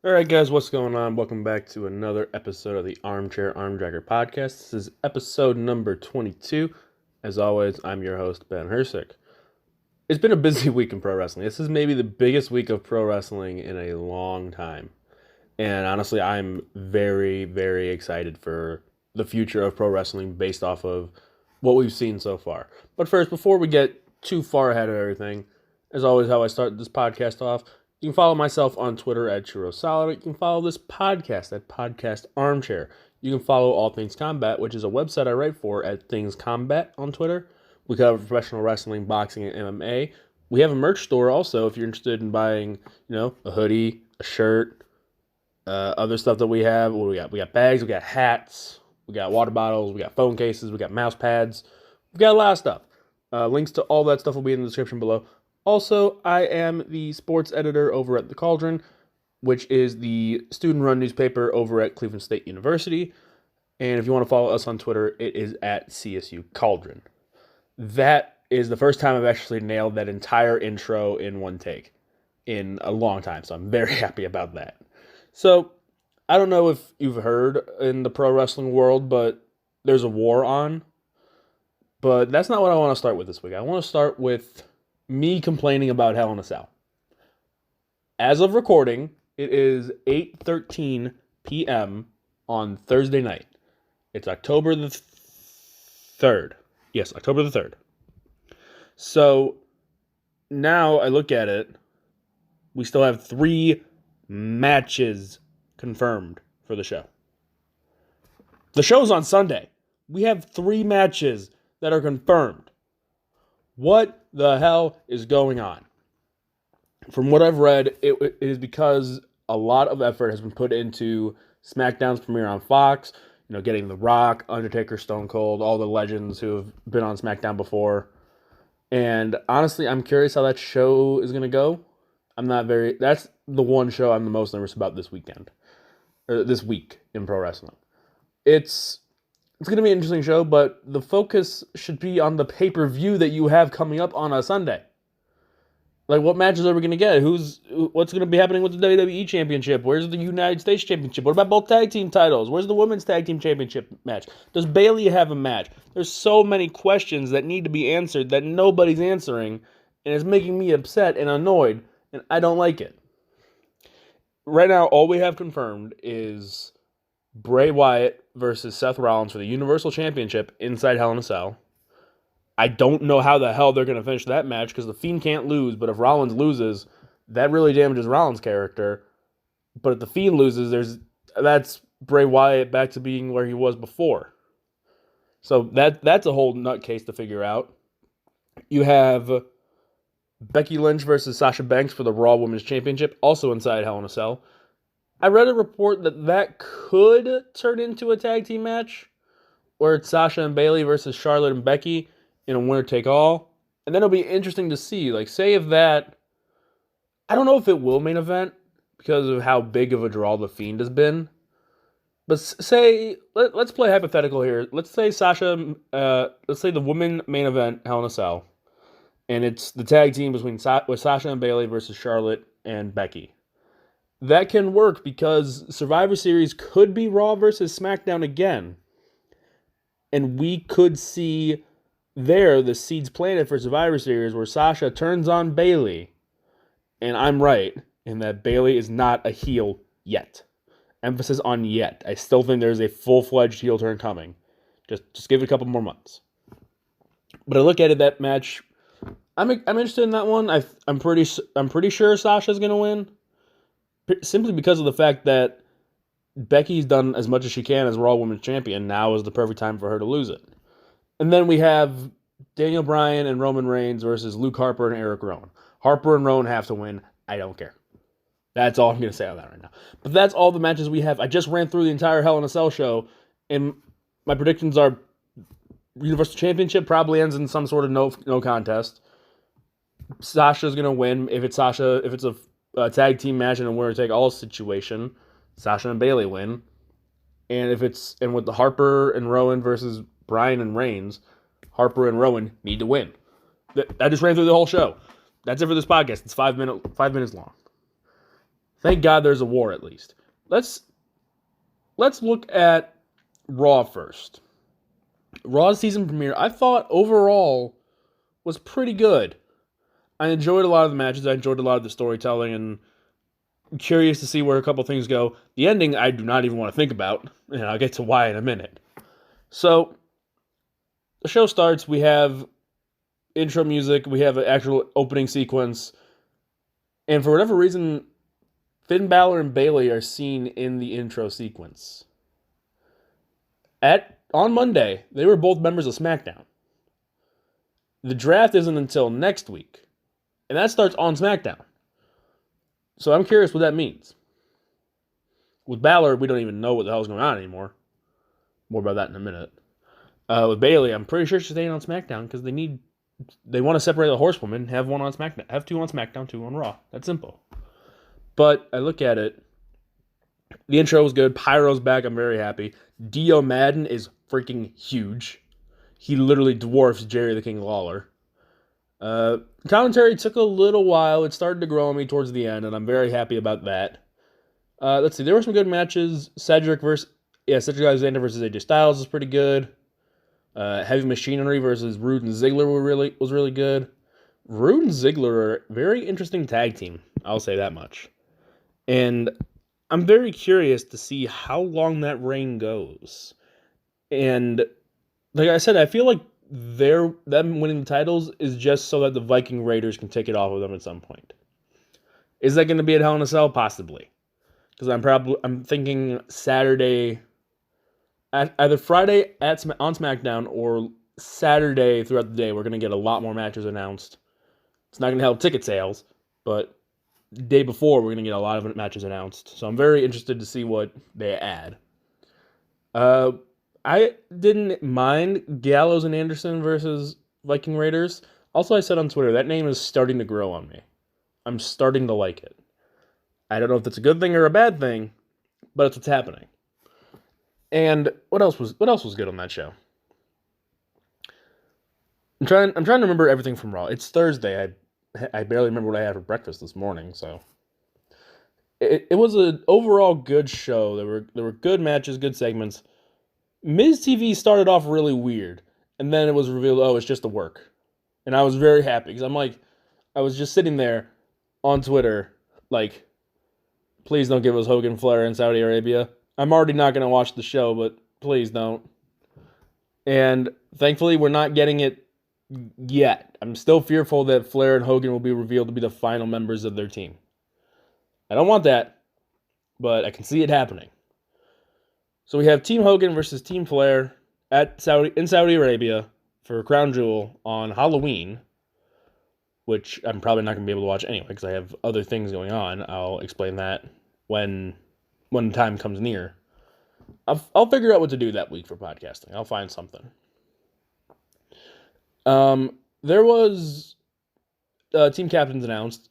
All right, guys, what's going on? Welcome back to another episode of the Armchair Armdrager podcast. This is episode number 22. As always, I'm your host, Ben Hersick. It's been a busy week in pro wrestling. This is maybe the biggest week of pro wrestling in a long time. And honestly, I'm very, very excited for the future of pro wrestling based off of what we've seen so far. But first, before we get too far ahead of everything, as always, how I start this podcast off, you can follow myself on Twitter at ChurroSolid. You can follow this podcast at Podcast Armchair. You can follow All Things Combat, which is a website I write for, at Things Combat on Twitter. We cover professional wrestling, boxing, and MMA. We have a merch store also if you're interested in buying, a hoodie, a shirt, other stuff that we have. What do we got? We got bags, we got hats, we got water bottles, we got phone cases, we got mouse pads. We've got a lot of stuff. Links to all that stuff will be in the description below. Also, I am the sports editor over at The Cauldron, which is the student-run newspaper over at Cleveland State University. And if you want to follow us on Twitter, it is at CSU Cauldron. That is the first time I've actually nailed that entire intro in one take in a long time, so I'm very happy about that. So, I don't know if you've heard in the pro wrestling world, but there's a war on. But that's not what I want to start with this week. I want to start with me complaining about Hell in a Cell. As of recording, it is 8:13 p.m. on Thursday night. It's October the 3rd. Yes, October the 3rd. So now I look at it, we still have 3 matches confirmed for the show. The show's on Sunday. We have 3 matches that are confirmed. What the hell is going on? From what I've read, it is because a lot of effort has been put into SmackDown's premiere on Fox, getting The Rock, Undertaker, Stone Cold, all the legends who have been on SmackDown before. And honestly, I'm curious how that show is going to go. That's the one show I'm the most nervous about this weekend, or this week in pro wrestling. It's going to be an interesting show, but the focus should be on the pay-per-view that you have coming up on a Sunday. Like, what matches are we going to get? What's going to be happening with the WWE Championship? Where's the United States Championship? What about both tag team titles? Where's the Women's Tag Team Championship match? Does Bayley have a match? There's so many questions that need to be answered that nobody's answering, and it's making me upset and annoyed, and I don't like it. Right now, all we have confirmed is Bray Wyatt versus Seth Rollins for the Universal Championship inside Hell in a Cell. I don't know how the hell they're going to finish that match because the Fiend can't lose, but if Rollins loses, that really damages Rollins' character. But if the Fiend loses, that's Bray Wyatt back to being where he was before. So that's a whole nutcase to figure out. You have Becky Lynch versus Sasha Banks for the Raw Women's Championship, also inside Hell in a Cell. I read a report that could turn into a tag team match where it's Sasha and Bayley versus Charlotte and Becky in a winner-take-all. And then it'll be interesting to see, say if that... I don't know if it will main event because of how big of a draw The Fiend has been. But say, let's play hypothetical here. Let's say let's say the women main event, Hell in a Cell. And it's the tag team with Sasha and Bayley versus Charlotte and Becky. That can work because Survivor Series could be Raw versus SmackDown again. And we could see the seeds planted for Survivor Series where Sasha turns on Bayley. And I'm right in that Bayley is not a heel yet. Emphasis on yet. I still think there's a full-fledged heel turn coming. Just give it a couple more months. But I look at it, that match, I'm interested in that one. I'm pretty sure Sasha's going to win. Simply because of the fact that Becky's done as much as she can as Raw Women's Champion. Now is the perfect time for her to lose it. And then we have Daniel Bryan and Roman Reigns versus Luke Harper and Eric Rowan. Harper and Rowan have to win. I don't care. That's all I'm going to say on that right now. But that's all the matches we have. I just ran through the entire Hell in a Cell show, and my predictions are Universal Championship probably ends in some sort of no contest. Sasha's going to win. If it's a tag team match in a winner-take-all situation, Sasha and Bayley win. And with the Harper and Rowan versus Bryan and Reigns, Harper and Rowan need to win. I just ran through the whole show. That's it for this podcast. It's 5 minutes long. Thank God there's a war at least. Let's look at Raw first. Raw's season premiere, I thought overall was pretty good. I enjoyed a lot of the matches. I enjoyed a lot of the storytelling, and I'm curious to see where a couple things go. The ending, I do not even want to think about, and I'll get to why in a minute. So, the show starts. We have intro music. We have an actual opening sequence. And for whatever reason, Finn Balor and Bayley are seen in the intro sequence. On Monday, they were both members of SmackDown. The draft isn't until next week, and that starts on SmackDown. So I'm curious what that means. With Balor, we don't even know what the hell's going on anymore. More about that in a minute. With Bayley, I'm pretty sure she's staying on SmackDown because they want to separate the horsewomen, have one on SmackDown, have two on SmackDown, two on Raw. That's simple. But I look at it. The intro was good. Pyro's back. I'm very happy. Dio Madden is freaking huge. He literally dwarfs Jerry the King Lawler. Commentary took a little while. It started to grow on me towards the end, and I'm very happy about that. Let's see. There were some good matches. Cedric Alexander versus AJ Styles was pretty good. Heavy Machinery versus Rude and Ziggler was really good. Rude and Ziggler are a very interesting tag team. I'll say that much. And I'm very curious to see how long that reign goes. And like I said, I feel like them winning the titles is just so that the Viking Raiders can take it off of them at some point. Is that going to be at Hell in a Cell? Possibly. Because I'm thinking Saturday, either Friday on SmackDown or Saturday throughout the day, we're going to get a lot more matches announced. It's not going to help ticket sales, but the day before, we're going to get a lot of matches announced. So I'm very interested to see what they add. I didn't mind Gallows and Anderson versus Viking Raiders. Also, I said on Twitter, that name is starting to grow on me. I'm starting to like it. I don't know if that's a good thing or a bad thing, but it's what's happening. And what else was good on that show? I'm trying to remember everything from Raw. It's Thursday. I barely remember what I had for breakfast this morning, so it was an overall good show. There were good matches, good segments. Miz TV started off really weird, and then it was revealed, oh, it's just a work. And I was very happy, because I was just sitting there on Twitter, like, please don't give us Hogan Flair in Saudi Arabia. I'm already not going to watch the show, but please don't. And thankfully, we're not getting it yet. I'm still fearful that Flair and Hogan will be revealed to be the final members of their team. I don't want that, but I can see it happening. So we have Team Hogan versus Team Flair in Saudi Arabia for Crown Jewel on Halloween, which I'm probably not going to be able to watch anyway because I have other things going on. I'll explain that when the time comes near. I'll figure out what to do that week for podcasting. I'll find something. There was team captains announced.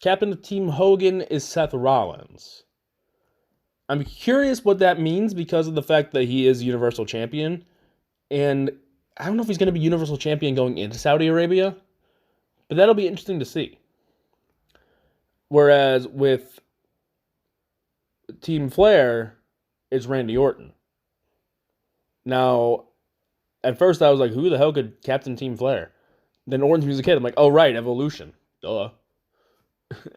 Captain of Team Hogan is Seth Rollins. I'm curious what that means because of the fact that he is Universal Champion. And I don't know if he's going to be Universal Champion going into Saudi Arabia, but that'll be interesting to see. Whereas with Team Flair, it's Randy Orton. Now, at first I was like, who the hell could captain Team Flair? Then Orton's music hit. I'm like, oh, right, Evolution. Duh.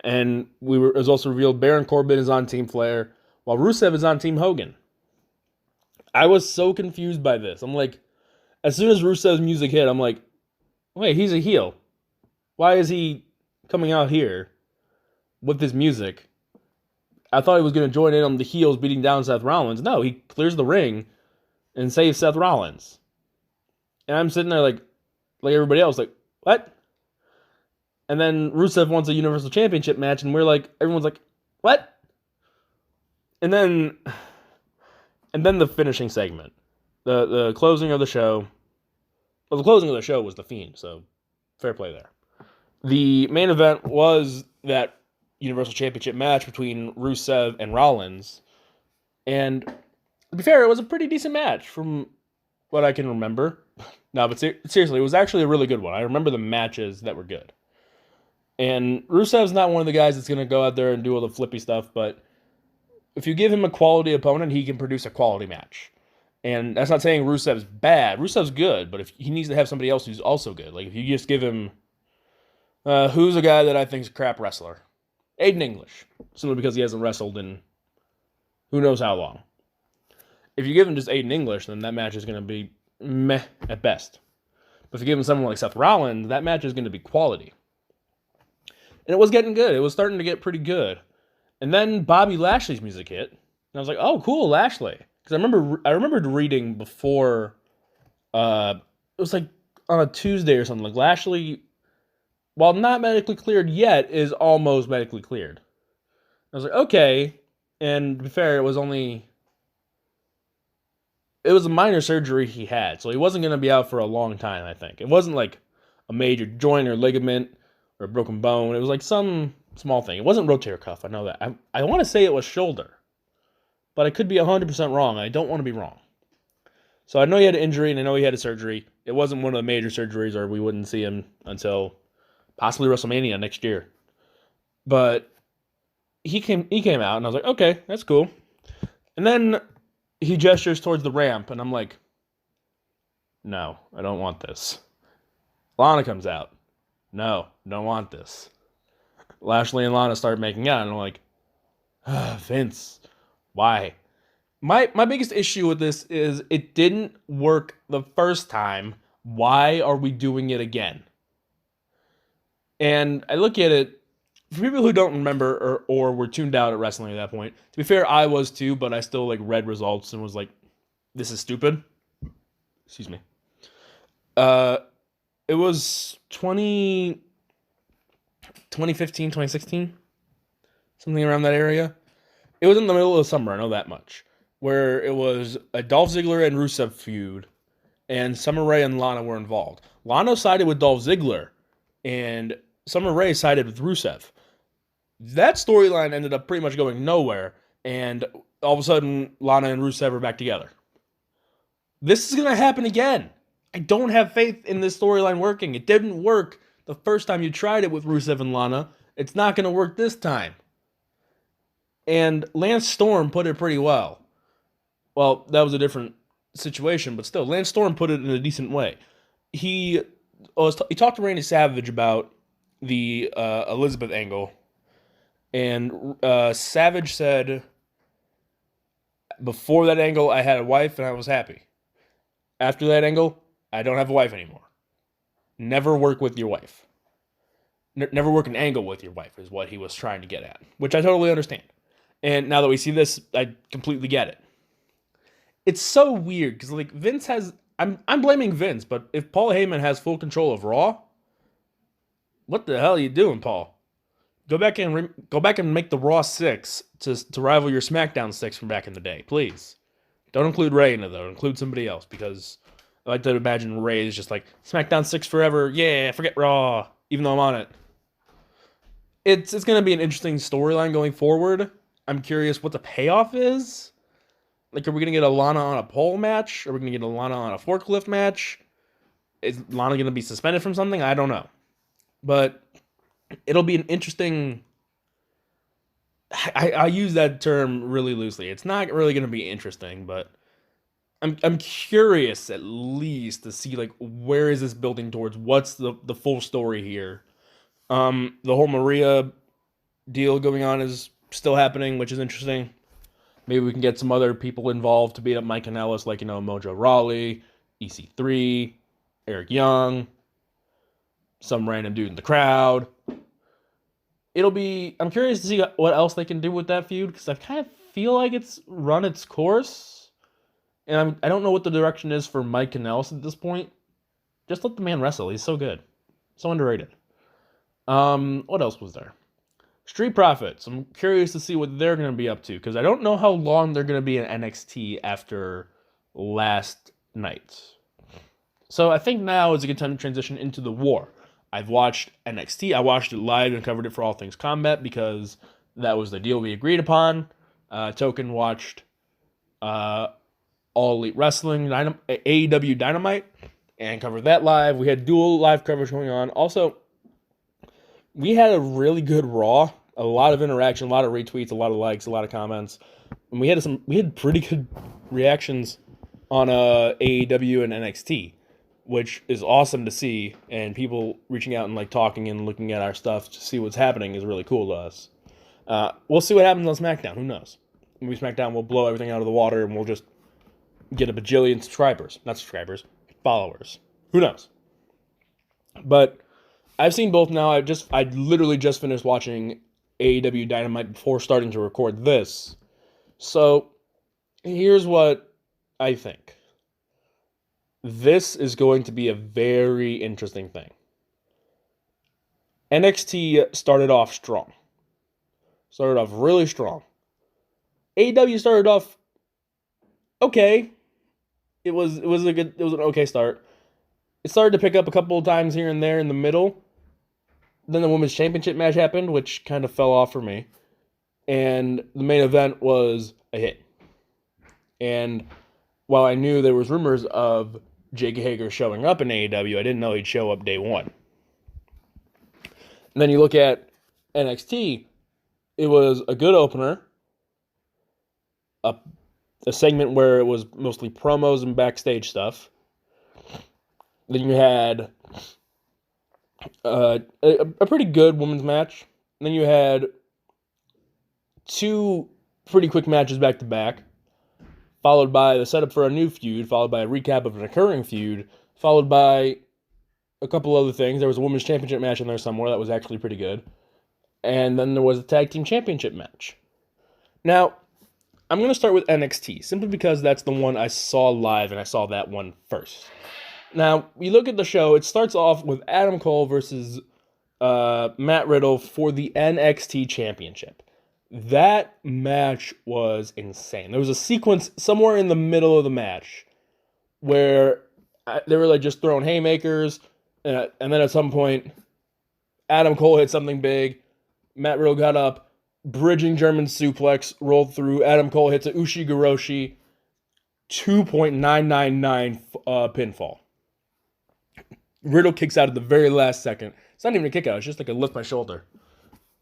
And it was also revealed Baron Corbin is on Team Flair, while Rusev is on Team Hogan. I was so confused by this. I'm like, as soon as Rusev's music hit, I'm like, wait, he's a heel. Why is he coming out here with this music? I thought he was going to join in on the heels beating down Seth Rollins. No, he clears the ring and saves Seth Rollins. And I'm sitting there like everybody else, like, what? And then Rusev wants a Universal Championship match, and everyone's like, what? And then the finishing segment, the closing of the show. Well, the closing of the show was The Fiend, so fair play there. The main event was that Universal Championship match between Rusev and Rollins. And to be fair, it was a pretty decent match from what I can remember. No, but seriously, it was actually a really good one. I remember the matches that were good. And Rusev's not one of the guys that's going to go out there and do all the flippy stuff, but if you give him a quality opponent, he can produce a quality match. And that's not saying Rusev's bad. Rusev's good, but if he needs to have somebody else who's also good. Like if you just give him, who's a guy that I think is a crap wrestler? Aiden English, simply because he hasn't wrestled in who knows how long. If you give him just Aiden English, then that match is going to be meh at best. But if you give him someone like Seth Rollins, that match is going to be quality. And it was getting good. It was starting to get pretty good. And then Bobby Lashley's music hit. And I was like, oh, cool, Lashley. Because I remembered reading before, it was like on a Tuesday or something, like Lashley, while not medically cleared yet, is almost medically cleared. I was like, okay. And to be fair, it was a minor surgery he had. So he wasn't going to be out for a long time, I think. It wasn't like a major joint or ligament or a broken bone. It was like some small thing. It wasn't rotator cuff. I know that. I want to say it was shoulder. But I could be 100% wrong. I don't want to be wrong. So I know he had an injury and I know he had a surgery. It wasn't one of the major surgeries or we wouldn't see him until possibly WrestleMania next year. But he came out and I was like, okay, that's cool. And then he gestures towards the ramp and I'm like, no, I don't want this. Lana comes out. No, don't want this. Lashley and Lana start making out and I'm like, Vince, why? My biggest issue with this is it didn't work the first time. Why are we doing it again? And I look at it, for people who don't remember or were tuned out at wrestling at that point, to be fair, I was too, but I still like read results and was like, this is stupid. Excuse me. It was 2015, 2016, something around that area. It was in the middle of summer, I know that much, where it was a Dolph Ziggler and Rusev feud, and Summer Rae and Lana were involved. Lana sided with Dolph Ziggler, and Summer Rae sided with Rusev. That storyline ended up pretty much going nowhere, and all of a sudden, Lana and Rusev are back together. This is going to happen again. I don't have faith in this storyline working. It didn't work the first time you tried it with Rusev and Lana. It's not going to work this time. And Lance Storm put it pretty well. Well, that was a different situation, but still, Lance Storm put it in a decent way. He talked to Randy Savage about the Elizabeth angle, and Savage said, before that angle, I had a wife and I was happy. After that angle, I don't have a wife anymore. Never work with your wife. Never work an angle with your wife is what he was trying to get at, which I totally understand. And now that we see this, I completely get it. It's so weird because like Vince has, I'm blaming Vince, but if Paul Heyman has full control of Raw, what the hell are you doing, Paul? Go back and make the Raw 6 to rival your SmackDown 6 from back in the day, please. Don't include Ray in it though. Include somebody else because I like to imagine Ray is just like SmackDown 6 forever. Yeah, forget Raw, even though I'm on it. It's going to be an interesting storyline going forward. I'm curious what the payoff is. Like, are we going to get a Lana on a pole match? Are we going to get a Lana on a forklift match? Is Lana going to be suspended from something? I don't know. But it'll be an interesting... I use that term really loosely. It's not really going to be interesting, but I'm curious at least to see, like, where is this building towards? What's the full story here? The whole Maria deal going on is still happening, which is interesting. Maybe we can get some other people involved to beat up Mike Kanellis, like, Mojo Rawley, EC3, Eric Young, some random dude in the crowd. I'm curious to see what else they can do with that feud, because I kind of feel like it's run its course. And I don't know what the direction is for Mike Kanellis at this point. Just let the man wrestle. He's so good. So underrated. What else was there? Street Profits. I'm curious to see what they're going to be up to, because I don't know how long they're going to be in NXT after last night. So I think now is a good time to transition into the War. I've watched NXT. I watched it live and covered it for All Things Combat because that was the deal we agreed upon. Token watched All Elite Wrestling, AEW Dynamite, and covered that live. We had dual live coverage going on. Also, we had a really good Raw, a lot of interaction, a lot of retweets, a lot of likes, a lot of comments, and we had pretty good reactions on AEW and NXT, which is awesome to see, and people reaching out and like talking and looking at our stuff to see what's happening is really cool to us. We'll see what happens on SmackDown. Who knows? Maybe SmackDown will blow everything out of the water and we'll just get a bajillion subscribers. Not subscribers, followers. Who knows? But I've seen both now. I literally just finished watching AEW Dynamite before starting to record this. So here's what I think. This is going to be a very interesting thing. NXT started off strong. Started off really strong. AEW started off okay. It was an okay start. It started to pick up a couple of times here and there in the middle. Then the Women's Championship match happened, which kind of fell off for me. And the main event was a hit. And while I knew there was rumors of Jake Hager showing up in AEW, I didn't know he'd show up day one. And then you look at NXT, it was a good opener. A segment where it was mostly promos and backstage stuff. Then you had a pretty good women's match. And then you had two pretty quick matches back to back, followed by the setup for a new feud, followed by a recap of an occurring feud, followed by a couple other things. There was a women's championship match in there somewhere that was actually pretty good. And then there was a tag team championship match. Now, I'm going to start with NXT, simply because that's the one I saw live, and I saw that one first. Now, you look at the show, it starts off with Adam Cole versus Matt Riddle for the NXT Championship. That match was insane. There was a sequence somewhere in the middle of the match where they were like just throwing haymakers, and then at some point, Adam Cole hit something big. Matt Riddle got up, bridging German suplex, rolled through. Adam Cole hits a Ushigoroshi 2.999 pinfall. Riddle kicks out at the very last second. It's not even a kick out, it's just like a lift my shoulder.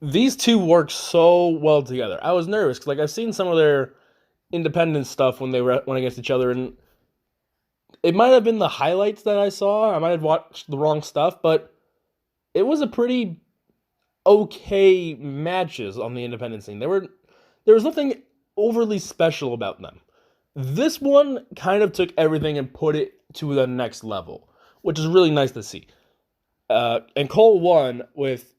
These two work so well together. I was nervous because I've seen some of their independent stuff when they went against each other, and it might have been the highlights that I saw. I might have watched the wrong stuff, but it was a pretty okay matches on the independent scene. There was nothing overly special about them. This one kind of took everything and put it to the next level, which is really nice to see. And Cole won with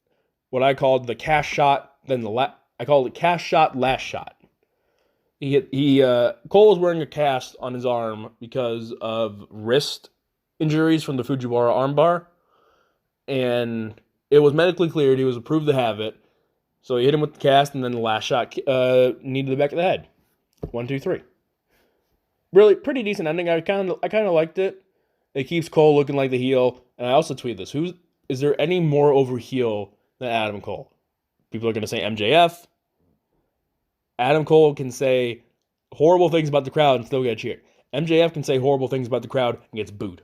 what I called the cash shot, I called it cash shot, last shot. Cole was wearing a cast on his arm because of wrist injuries from the Fujiwara armbar, and it was medically cleared. He was approved to have it. So he hit him with the cast, and then the last shot needed the back of the head. 1, 2, 3. Really, pretty decent ending. I kind of liked it. It keeps Cole looking like the heel. And I also tweeted this. Is there any more over heel than Adam Cole? People are going to say MJF. Adam Cole can say horrible things about the crowd and still get cheered. MJF can say horrible things about the crowd and gets booed.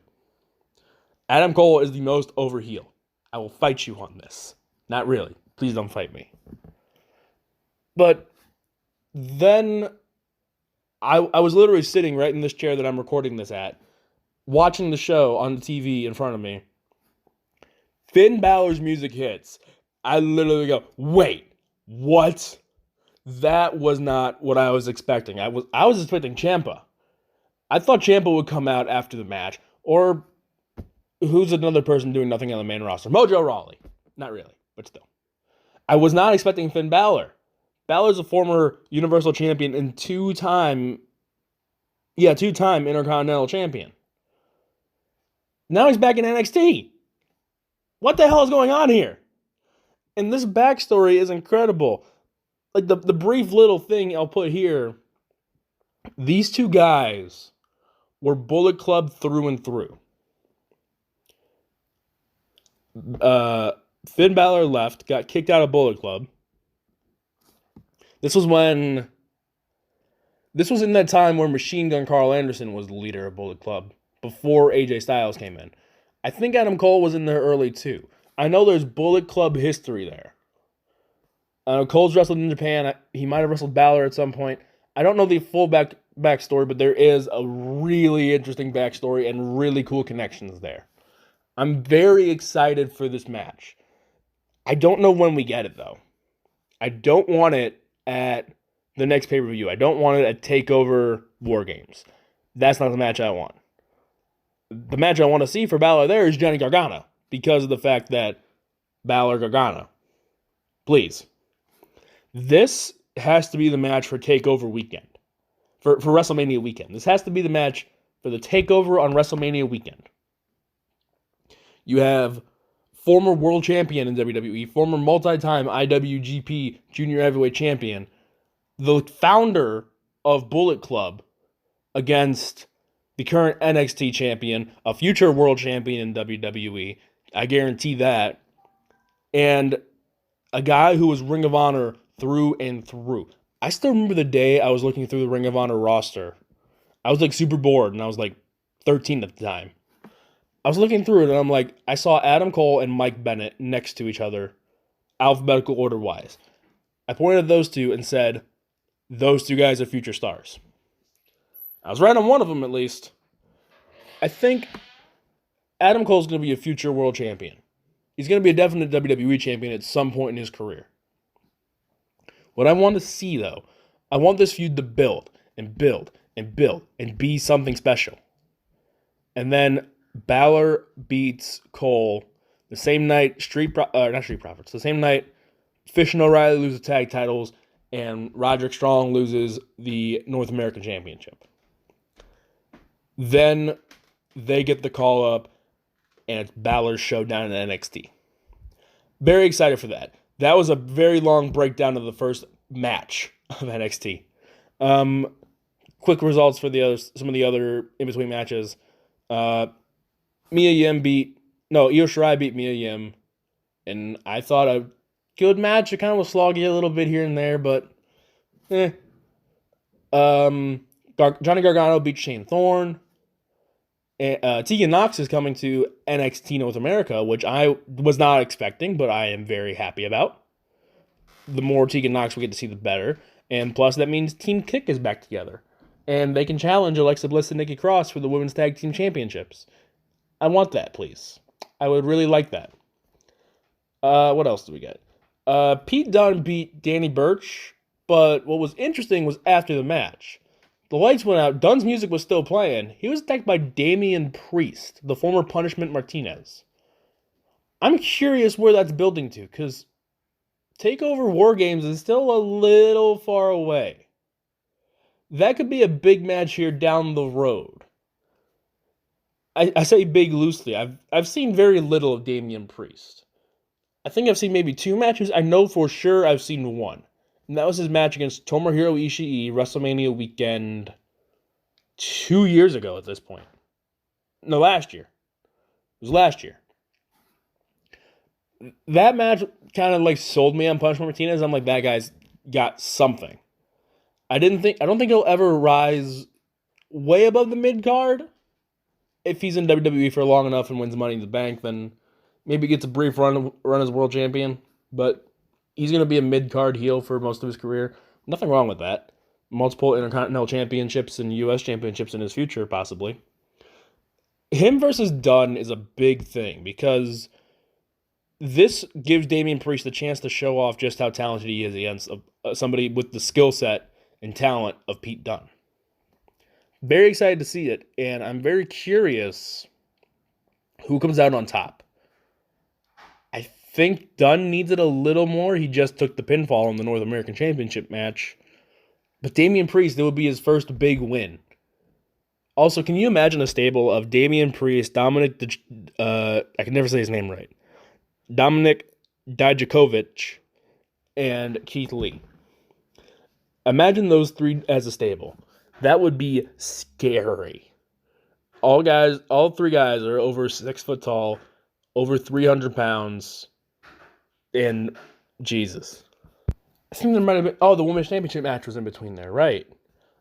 Adam Cole is the most over heel. I will fight you on this. Not really. Please don't fight me. But then I was literally sitting right in this chair that I'm recording this at, watching the show on the TV in front of me. Finn Balor's music hits. I literally go, wait, what? That was not what I was expecting. I was expecting Ciampa. I thought Ciampa would come out after the match, or who's another person doing nothing on the main roster? Mojo Rawley. Not really, but still. I was not expecting Finn Balor. Balor's a former Universal Champion and two-time Intercontinental Champion. Now he's back in NXT. What the hell is going on here? And this backstory is incredible. Like the brief little thing I'll put here, these two guys were Bullet Club through and through. Finn Balor left, got kicked out of Bullet Club. This was in that time where Machine Gun Carl Anderson was the leader of Bullet Club, before AJ Styles came in. I think Adam Cole was in there early too. I know there's Bullet Club history there. Cole's wrestled in Japan. He might have wrestled Balor at some point. I don't know the full backstory, but there is a really interesting backstory and really cool connections there. I'm very excited for this match. I don't know when we get it, though. I don't want it at the next pay-per-view. I don't want it at TakeOver War Games. That's not the match I want. The match I want to see for Balor there is Johnny Gargano because of the fact that Balor Gargano. Please. This has to be the match for TakeOver weekend. For WrestleMania weekend. This has to be the match for the TakeOver on WrestleMania weekend. You have former world champion in WWE, former multi-time IWGP Junior Heavyweight Champion, the founder of Bullet Club against the current NXT champion, a future world champion in WWE. I guarantee that. And a guy who was Ring of Honor through and through. I still remember the day I was looking through the Ring of Honor roster. I was like super bored, and I was like 13 at the time. I was looking through it, and I'm like, I saw Adam Cole and Mike Bennett next to each other, alphabetical order-wise. I pointed at those two and said, those two guys are future stars. I was right on one of them, at least. I think Adam Cole's going to be a future world champion. He's going to be a definite WWE champion at some point in his career. What I want to see, though, I want this feud to build and build and build and be something special. And then Balor beats Cole the same night, the same night Fish and O'Reilly lose the tag titles and Roderick Strong loses the North American Championship. Then they get the call up and it's Balor's showdown in NXT. Very excited for that. That was a very long breakdown of the first match of NXT. Quick results for some of the other in-between matches. Io Shirai beat Mia Yim, and I thought a good match. It kind of was sloggy a little bit here and there, but Johnny Gargano beat Shane Thorne. Tegan Nox is coming to NXT North America, which I was not expecting, but I am very happy about. The more Tegan Nox we get to see, the better. And plus, that means Team Kick is back together. And they can challenge Alexa Bliss and Nikki Cross for the Women's Tag Team Championships. I want that, please. I would really like that. What else do we get? Pete Dunne beat Danny Burch, but what was interesting was after the match. The lights went out. Dunn's music was still playing. He was attacked by Damian Priest, the former Punishment Martinez. I'm curious where that's building to, because TakeOver War Games is still a little far away. That could be a big match here down the road. I say big loosely. I've seen very little of Damian Priest. I think I've seen maybe 2 matches. I know for sure I've seen one. And that was his match against Tomohiro Ishii, WrestleMania weekend 2 years ago at this point. No, last year. It was last year. That match kind of like sold me on Punishment Martinez. I'm like, that guy's got something. I don't think he'll ever rise way above the mid-card. If he's in WWE for long enough and wins Money in the Bank, then maybe gets a brief run as world champion. But he's going to be a mid-card heel for most of his career. Nothing wrong with that. Multiple Intercontinental Championships and U.S. Championships in his future, possibly. Him versus Dunn is a big thing because this gives Damian Priest the chance to show off just how talented he is against somebody with the skill set and talent of Pete Dunne. Very excited to see it, and I'm very curious who comes out on top. I think Dunn needs it a little more. He just took the pinfall in the North American Championship match. But Damian Priest, it would be his first big win. Also, can you imagine a stable of Damian Priest, I can never say his name right, Dominic Dijakovic, and Keith Lee. Imagine those 3 as a stable. That would be scary. All 3 guys are over 6 foot tall, over 300 pounds, and Jesus. I think there might have been, the Women's Championship match was in between there, right?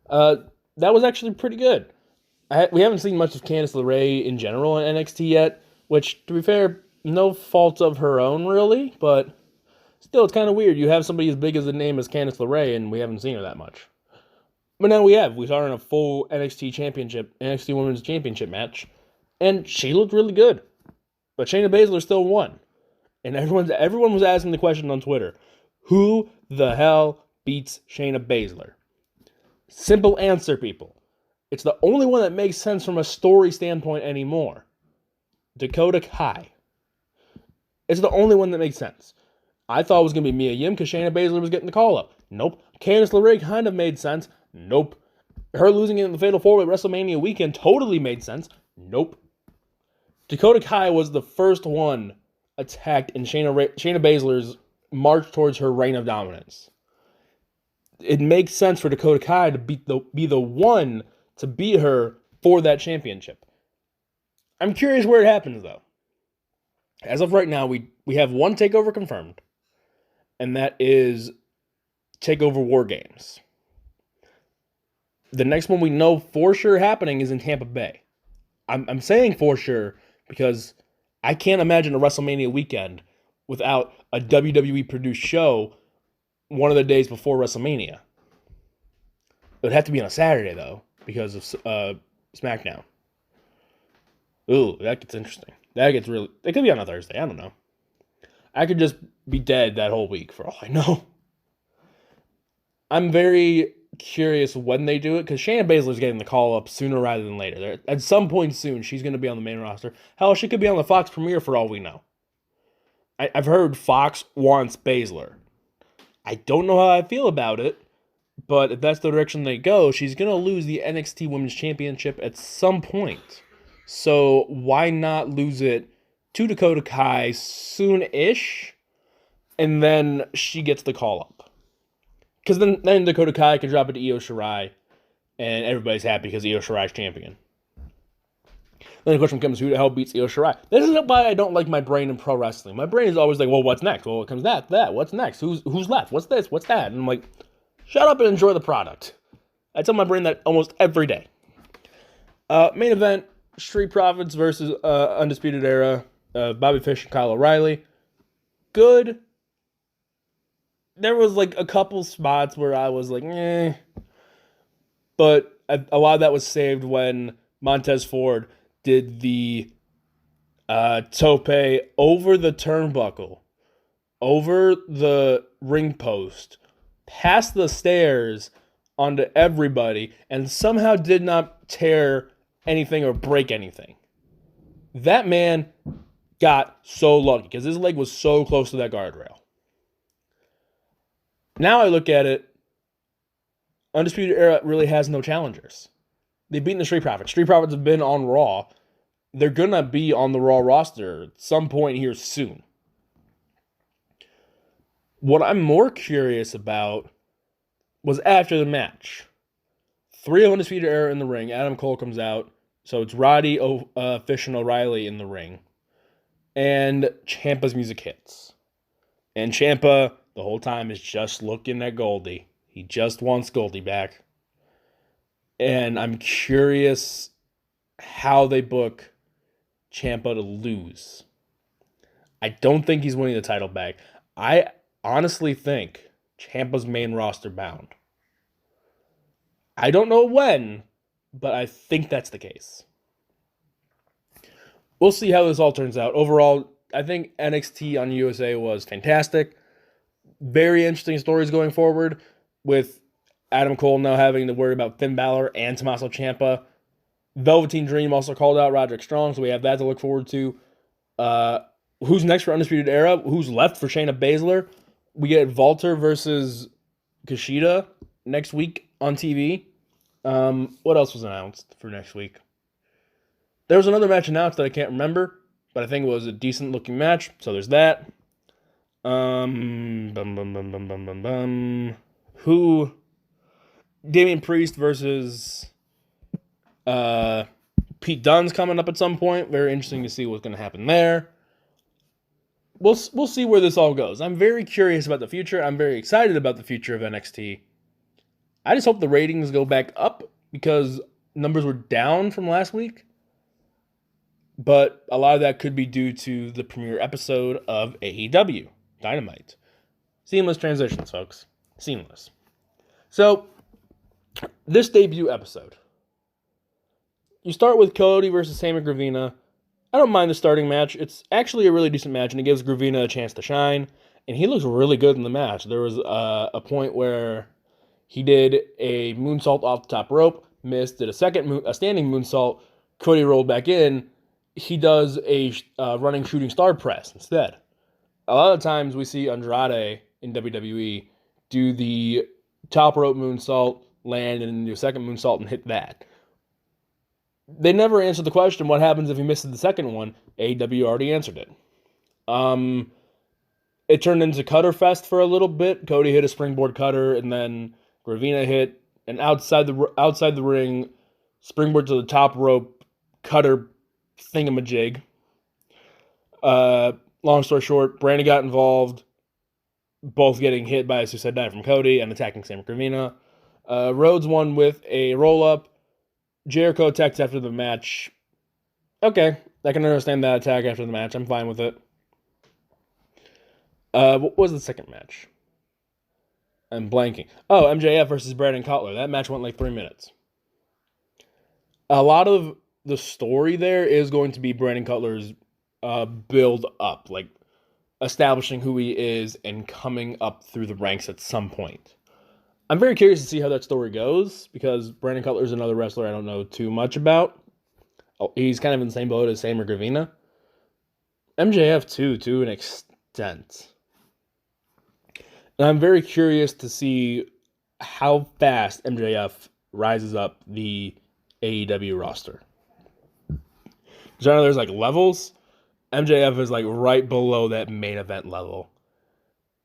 That was actually pretty good. We haven't seen much of Candice LeRae in general in NXT yet, which, to be fair, no fault of her own, really, but still, it's kind of weird. You have somebody as big as the name as Candice LeRae, and we haven't seen her that much. But now we have. We saw her in a full NXT Women's Championship match, and she looked really good. But Shayna Baszler still won. And everyone was asking the question on Twitter, who the hell beats Shayna Baszler? Simple answer, people. It's the only one that makes sense from a story standpoint anymore. Dakota Kai. It's the only one that makes sense. I thought it was going to be Mia Yim because Shayna Baszler was getting the call-up. Nope. Candice LeRae kind of made sense. Nope. Her losing in the Fatal 4-Way WrestleMania weekend totally made sense. Nope. Dakota Kai was the first one attacked in Shayna Baszler's march towards her reign of dominance. It makes sense for Dakota Kai to be the one to beat her for that championship. I'm curious where it happens, though. As of right now, we have one takeover confirmed, and that is TakeOver War Games. The next one we know for sure happening is in Tampa Bay. I'm saying for sure because I can't imagine a WrestleMania weekend without a WWE-produced show one of the days before WrestleMania. It would have to be on a Saturday, though, because of SmackDown. Ooh, that gets interesting. It could be on a Thursday. I don't know. I could just be dead that whole week for all I know. I'm very curious when they do it because Shayna Baszler's getting the call up sooner rather than later. At some point soon, she's going to be on the main roster. Hell, she could be on the Fox premiere for all we know. I've heard Fox wants Baszler. I don't know how I feel about it, but if that's the direction they go, she's going to lose the NXT Women's Championship at some point. So why not lose it to Dakota Kai soon-ish, and then she gets the call-up? Because then Dakota Kai can drop it to Io Shirai, and everybody's happy because Io Shirai's champion. Then the question becomes, who the hell beats Io Shirai? This is why I don't like my brain in pro wrestling. My brain is always like, well, what's next? Well, it comes that. What's next? Who's left? What's this? What's that? And I'm like, shut up and enjoy the product. I tell my brain that almost every day. Main event, Street Profits versus Undisputed Era. Bobby Fish and Kyle O'Reilly. Good. There was like a couple spots where I was like, eh. But a lot of that was saved when Montez Ford did the tope over the turnbuckle, over the ring post, past the stairs onto everybody, and somehow did not tear anything or break anything. That man got so lucky because his leg was so close to that guardrail. Now I look at it, Undisputed Era really has no challengers. They've beaten the Street Profits. Street Profits have been on Raw. They're going to be on the Raw roster at some point here soon. What I'm more curious about was after the match. 3 Undisputed Era in the ring. Adam Cole comes out. So it's Roddy, Fish, and O'Reilly in the ring. And Ciampa's music hits. And Ciampa, the whole time, is just looking at Goldie. He just wants Goldie back. And I'm curious how they book Ciampa to lose. I don't think he's winning the title back. I honestly think Ciampa's main roster bound. I don't know when, but I think that's the case. We'll see how this all turns out. Overall, I think NXT on USA was fantastic. Very interesting stories going forward with Adam Cole now having to worry about Finn Balor and Tommaso Ciampa. Velveteen Dream also called out Roderick Strong, so we have that to look forward to. Who's next for Undisputed Era? Who's left for Shayna Baszler? We get Walter versus Kushida next week on TV. What else was announced for next week? There was another match announced that I can't remember, but I think it was a decent looking match, so there's that. Who? Damian Priest versus Pete Dunne's coming up at some point. Very interesting to see what's going to happen there. We'll see where this all goes. I'm very curious about the future. I'm very excited about the future of NXT. I just hope the ratings go back up because numbers were down from last week. But a lot of that could be due to the premiere episode of AEW Dynamite. Seamless transitions, folks. Seamless. So, this debut episode. You start with Cody versus Sammy Gravina. I don't mind the starting match. It's actually a really decent match, and it gives Gravina a chance to shine. And he looks really good in the match. There was a point where he did a moonsault off the top rope, missed, did a standing moonsault. Cody rolled back in. He does a running shooting star press instead. A lot of times we see Andrade in WWE do the top rope moonsault, land, and then do a second moonsault and hit that. They never answered the question, what happens if he misses the second one? AEW already answered it. It turned into cutter fest for a little bit. Cody hit a springboard cutter, and then Gravina hit an outside the ring springboard to the top rope cutter thingamajig. Long story short, Brandon got involved, both getting hit by a suicide dive from Cody and attacking Sam Gravina. Rhodes won with a roll-up. Jericho attacked after the match. Okay, I can understand that attack after the match. I'm fine with it. What was the second match? I'm blanking. Oh, MJF versus Brandon Cutler. That match went like 3 minutes. A lot of the story there is going to be Brandon Cutler's build up, like establishing who he is and coming up through the ranks at some point. I'm very curious to see how that story goes because Brandon Cutler is another wrestler I don't know too much about. He's kind of in the same boat as Sammy Gravina. MJF too, to an extent. And I'm very curious to see how fast MJF rises up the AEW roster. Because I know there's like levels. MJF is like right below that main event level.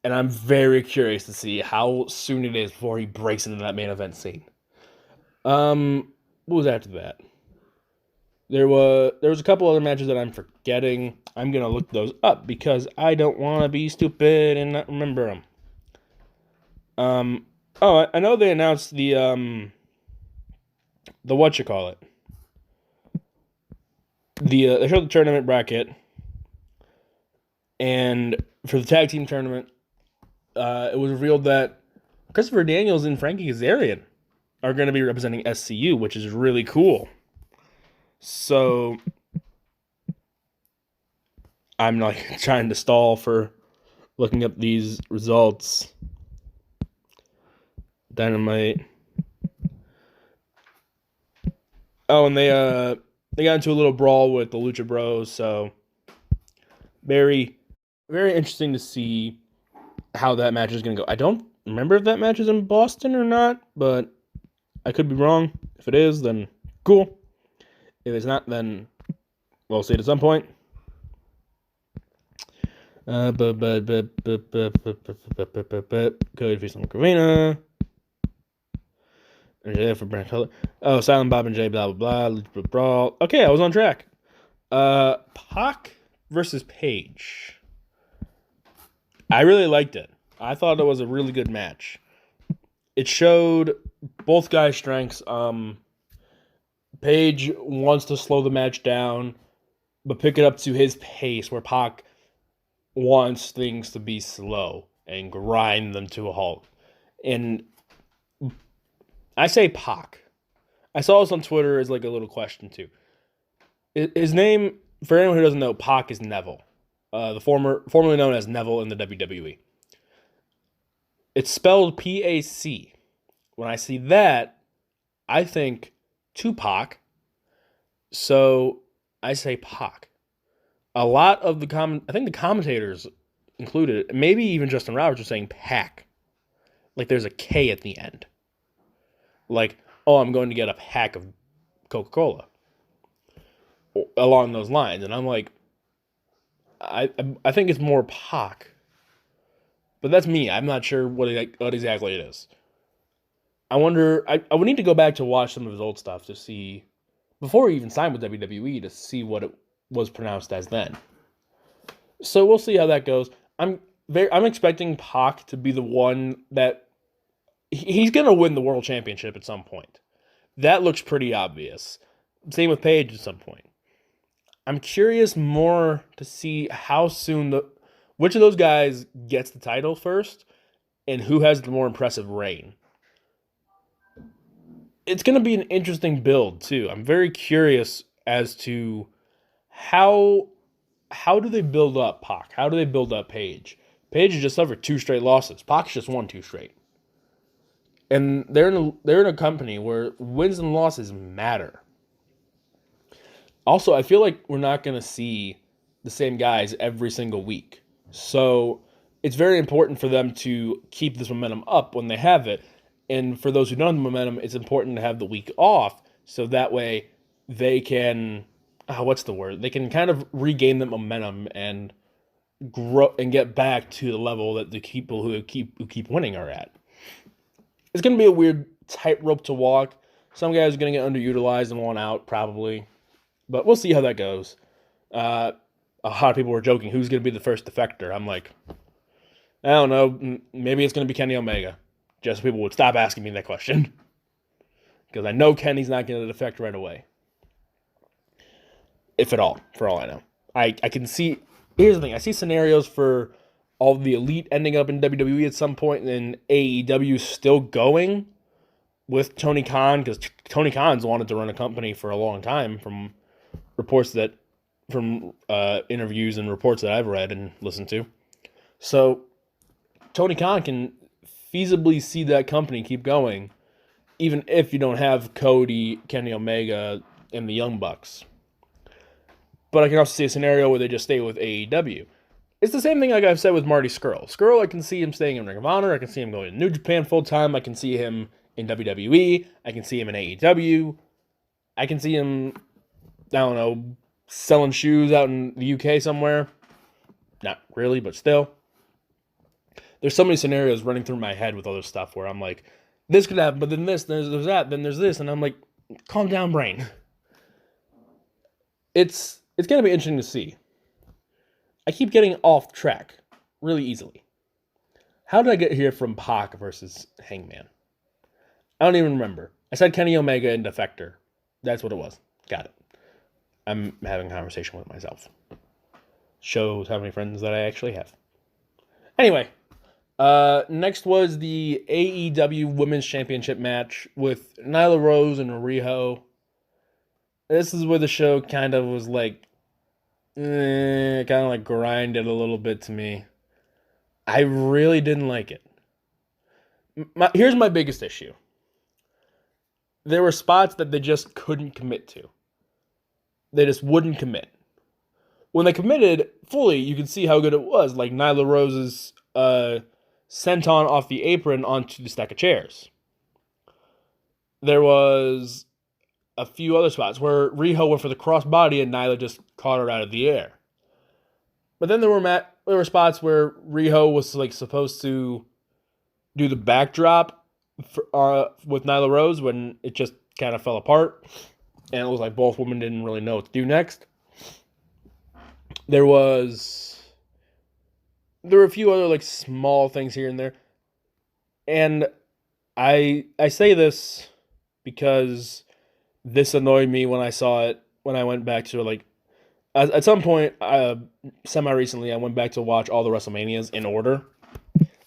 And I'm very curious to see how soon it is before he breaks into that main event scene. What was after that? There was a couple other matches that I'm forgetting. I'm going to look those up because I don't want to be stupid and not remember them. I know they announced the whatchamacallit. They showed the tournament bracket. And for the tag team tournament, it was revealed that Christopher Daniels and Frankie Kazarian are going to be representing SCU, which is really cool. So I'm like trying to stall for looking up these results. Dynamite. Oh, and they got into a little brawl with the Lucha Bros. So very, very interesting to see how that match is going to go. I don't remember if that match is in Boston or not, but I could be wrong. If it is, then cool. If it's not, then we'll see it at some point. Cody facing Gravina. For Brand Color. Oh, Silent Bob and Jay, blah, blah, blah. Brawl. Okay, I was on track. Pac versus Paige. I really liked it. I thought it was a really good match. It showed both guys' strengths. Paige wants to slow the match down, but pick it up to his pace, where Pac wants things to be slow and grind them to a halt. And I say Pac. I saw this on Twitter as like a little question too. His name, for anyone who doesn't know, Pac is Neville. Formerly known as Neville in the WWE. It's spelled P-A-C. When I see that, I think Tupac. So I say Pac. A lot of I think the commentators included, maybe even Justin Roberts, was saying Pac. Like there's a K at the end. Like, oh, I'm going to get a pack of Coca-Cola. Along those lines. And I'm like, I think it's more Pac. But that's me. I'm not sure what exactly it is. I wonder, I would need to go back to watch some of his old stuff to see, before he even signed with WWE, to see what it was pronounced as then. So we'll see how that goes. I'm expecting Pac to be the one that he's going to win the world championship at some point. That looks pretty obvious. Same with Paige at some point. I'm curious more to see how soon which of those guys gets the title first and who has the more impressive reign. It's going to be an interesting build too. I'm very curious as to how do they build up Pac? How do they build up Paige? Paige has just suffered 2 straight losses. Pac's just won 2 straight. And they're in a company where wins and losses matter. Also, I feel like we're not going to see the same guys every single week. So it's very important for them to keep this momentum up when they have it. And for those who don't have the momentum, it's important to have the week off so that way they can, They can kind of regain the momentum and grow and get back to the level that the people who keep winning are at. It's going to be a weird tightrope to walk. Some guys are going to get underutilized and want out probably. But we'll see how that goes. A lot of people were joking, who's going to be the first defector? I'm like, I don't know. Maybe it's going to be Kenny Omega. Just so people would stop asking me that question. Because I know Kenny's not going to defect right away. If at all, for all I know. I can see, here's the thing, I see scenarios for all the elite ending up in WWE at some point, and then AEW still going with Tony Khan, because Tony Khan's wanted to run a company for a long time from interviews and reports that I've read and listened to. So Tony Khan can feasibly see that company keep going, even if you don't have Cody, Kenny Omega, and the Young Bucks. But I can also see a scenario where they just stay with AEW. It's the same thing like I've said with Marty Scurll. Scurll, I can see him staying in Ring of Honor. I can see him going to New Japan full time. I can see him in WWE. I can see him in AEW. I can see him, I don't know, selling shoes out in the UK somewhere. Not really, but still. There's so many scenarios running through my head with other stuff where I'm like, this could happen, but then this, there's that, then there's this. And I'm like, calm down, brain. It's going to be interesting to see. I keep getting off track really easily. How did I get here from Pac versus Hangman? I don't even remember. I said Kenny Omega and Defector. That's what it was. Got it. I'm having a conversation with myself. Shows how many friends that I actually have. Anyway, next was the AEW Women's Championship match with Nyla Rose and Riho. This is where the show kind of was like, kind of like grinded a little bit to me. I really didn't like it. Here's my biggest issue. There were spots that they just couldn't commit to. They just wouldn't commit. When they committed fully, you could see how good it was. Like Nyla Rose's senton off the apron onto the stack of chairs. There was a few other spots where Riho went for the crossbody and Nyla just caught her out of the air. But then there were spots where Riho was like supposed to do the backdrop with Nyla Rose when it just kind of fell apart. And it was like both women didn't really know what to do next. There were a few other like small things here and there. And I say this because this annoyed me when I saw it, when I went back to like, at some point, semi-recently, I went back to watch all the WrestleManias in order,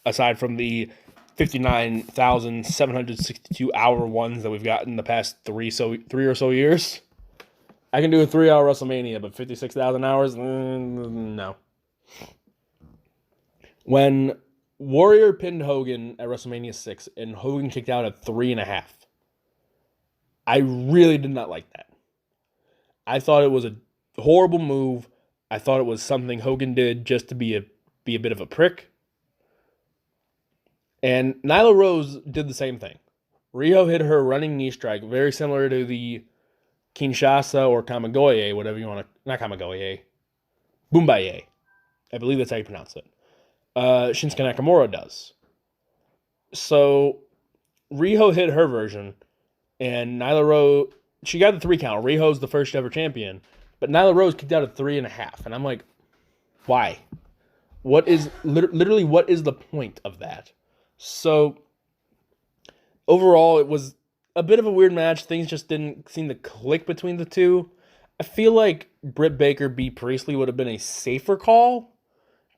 aside from the 59,762 hour ones that we've gotten the past three or so years. I can do a 3-hour WrestleMania, but 56,000 hours? No. When Warrior pinned Hogan at WrestleMania 6 and Hogan kicked out at 3.5, I really did not like that. I thought it was a horrible move. I thought it was something Hogan did just to be a bit of a prick. And Nyla Rose did the same thing. Riho hit her running knee strike, very similar to the Kinshasa or Kamigoye, whatever you want to, not Kamigoye, Bumbaye. I believe that's how you pronounce it. Shinsuke Nakamura does. So Riho hit her version, and Nyla Rose, she got the 3 count. Riho's the first ever champion, but Nyla Rose kicked out at 3.5, and I'm like, why? What is literally what is the point of that? So overall, it was a bit of a weird match. Things just didn't seem to click between the two. I feel like Britt Baker B. Priestley would have been a safer call,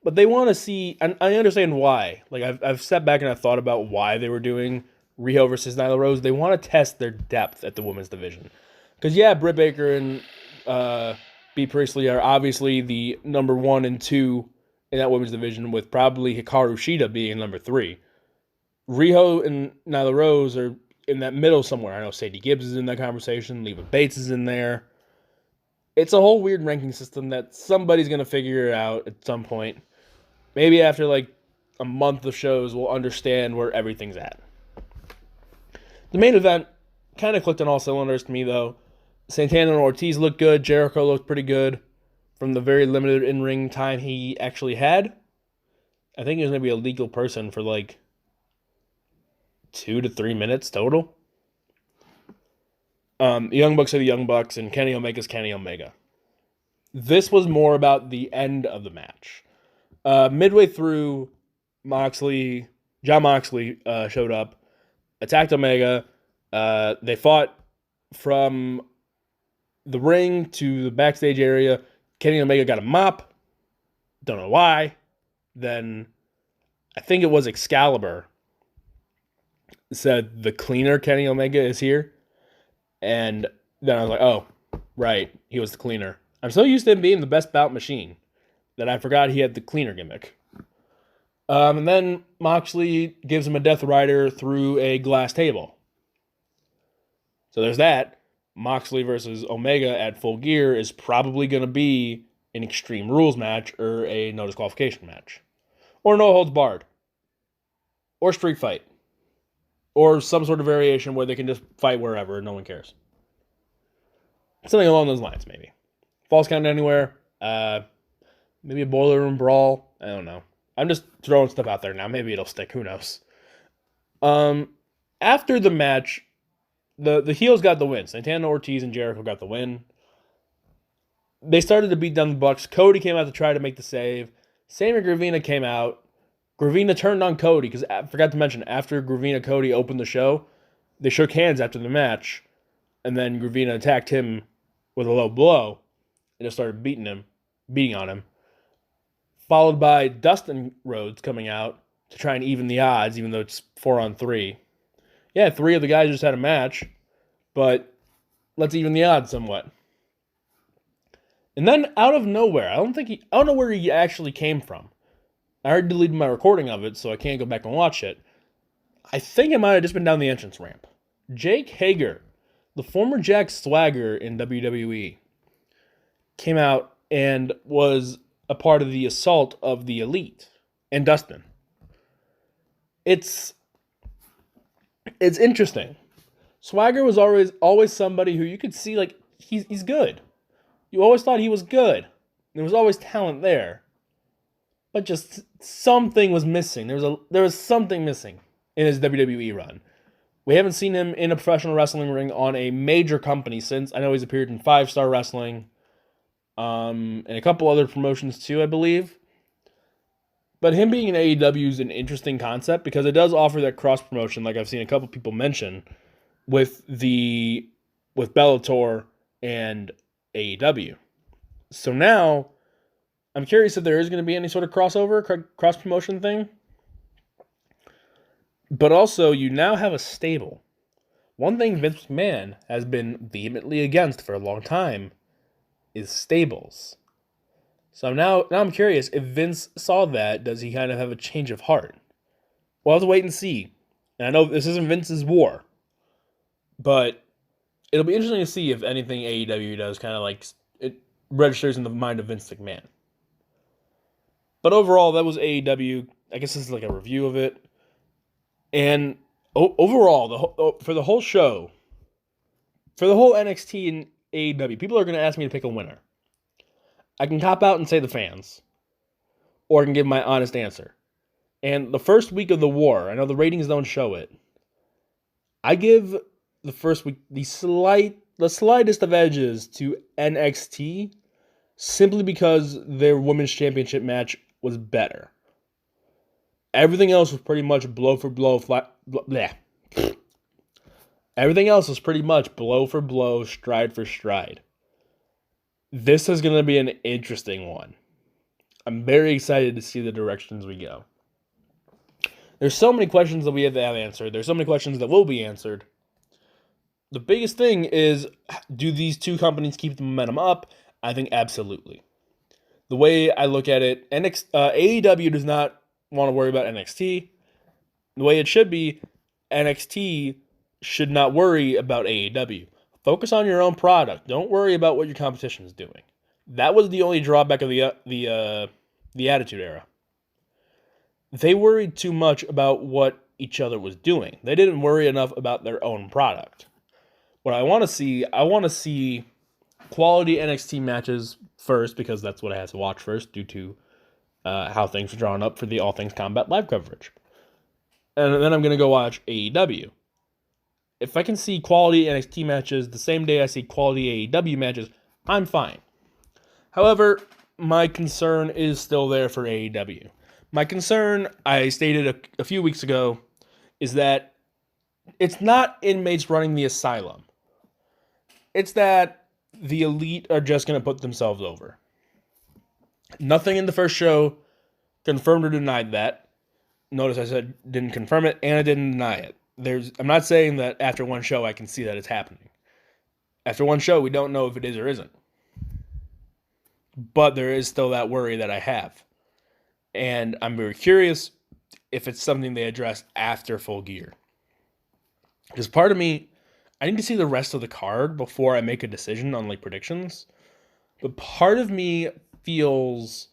but they want to see, and I understand why. Like, I've sat back and I've thought about why they were doing Riho versus Nyla Rose. They want to test their depth at the women's division. Because, yeah, Britt Baker and B. Priestley are obviously the number 1 and 2 in that women's division, with probably Hikaru Shida being number 3. Riho and Nyla Rose are in that middle somewhere. I know Sadie Gibbs is in that conversation. Leva Bates is in there. It's a whole weird ranking system that somebody's going to figure it out at some point. Maybe after like a month of shows, we'll understand where everything's at. The main event kind of clicked on all cylinders to me, though. Santana and Ortiz looked good. Jericho looked pretty good from the very limited in-ring time he actually had. I think he was maybe a legal person for like 2 to 3 minutes total. The Young Bucks are the Young Bucks, and Kenny Omega's Kenny Omega. This was more about the end of the match. Midway through, Jon Moxley showed up, attacked Omega. They fought from the ring to the backstage area. Kenny Omega got a mop. Don't know why. Then, I think it was Excalibur said the cleaner Kenny Omega is here. And then I was like, oh, right, he was the cleaner. I'm so used to him being the best bout machine that I forgot he had the cleaner gimmick. And then Moxley gives him a Death Rider through a glass table. So there's that. Moxley versus Omega at Full Gear is probably going to be an Extreme Rules match or a no disqualification match. Or no holds barred. Or street fight. Or some sort of variation where they can just fight wherever and no one cares. Something along those lines, maybe. Falls Count Anywhere. Maybe a Boiler Room Brawl. I don't know. I'm just throwing stuff out there now. Maybe it'll stick. Who knows? After the match, the heels got the win. Santana, Ortiz, and Jericho got the win. They started to beat down the Bucks. Cody came out to try to make the save. Sammy Gravina came out. Gravina turned on Cody, because I forgot to mention, after Gravina Cody opened the show, they shook hands after the match, and then Gravina attacked him with a low blow, and just started beating on him. Followed by Dustin Rhodes coming out to try and even the odds, even though it's 4-on-3. Yeah, 3 of the guys just had a match, but let's even the odds somewhat. And then out of nowhere, I don't know where he actually came from. I already deleted my recording of it, so I can't go back and watch it. I think it might have just been down the entrance ramp. Jake Hager, the former Jack Swagger in WWE, came out and was a part of the assault of the Elite and Dustin. It's interesting. Swagger was always somebody who you could see like he's good. You always thought he was good. There was always talent there. But just something was missing. There was something missing in his WWE run. We haven't seen him in a professional wrestling ring on a major company since. I know he's appeared in 5-Star Wrestling, and a couple other promotions too, I believe. But him being in AEW is an interesting concept because it does offer that cross promotion, like I've seen a couple people mention, with Bellator and AEW. So now, I'm curious if there is going to be any sort of crossover, cross-promotion thing. But also, you now have a stable. One thing Vince McMahon has been vehemently against for a long time is stables. So now I'm curious, if Vince saw that, does he kind of have a change of heart? We'll have to wait and see. And I know this isn't Vince's war, but it'll be interesting to see if anything AEW does kind of like it registers in the mind of Vince McMahon. But overall, that was AEW. I guess this is like a review of it. And overall, for the whole show, for the whole NXT and AEW, people are going to ask me to pick a winner. I can cop out and say the fans. Or I can give my honest answer. And the first week of the war, I know the ratings don't show it. I give the first week the slightest of edges to NXT, simply because their women's championship match was better. Everything else was pretty much blow for blow, Everything else was pretty much blow for blow, stride for stride. This is going to be an interesting one. I'm very excited to see the directions we go. There's so many questions that we have to have answered. There's so many questions that will be answered. The biggest thing is, do these two companies keep the momentum up? I think absolutely. The way I look at it, AEW does not want to worry about NXT. The way it should be, NXT should not worry about AEW. Focus on your own product. Don't worry about what your competition is doing. That was the only drawback of the Attitude Era. They worried too much about what each other was doing. They didn't worry enough about their own product. What I want to see quality NXT matches first, because that's what I have to watch first due to how things are drawn up for the All Things Combat live coverage. And then I'm going to go watch AEW. If I can see quality NXT matches the same day I see quality AEW matches, I'm fine. However, my concern is still there for AEW. My concern, I stated a few weeks ago, is that it's not inmates running the asylum. It's that the elite are just going to put themselves over. Nothing in the first show confirmed or denied that. Notice I said didn't confirm it and I didn't deny it. I'm not saying that after one show I can see that it's happening. After one show, we don't know if it is or isn't. But there is still that worry that I have. And I'm very curious if it's something they address after Full Gear. Because part of me, I need to see the rest of the card before I make a decision on predictions. But part of me feels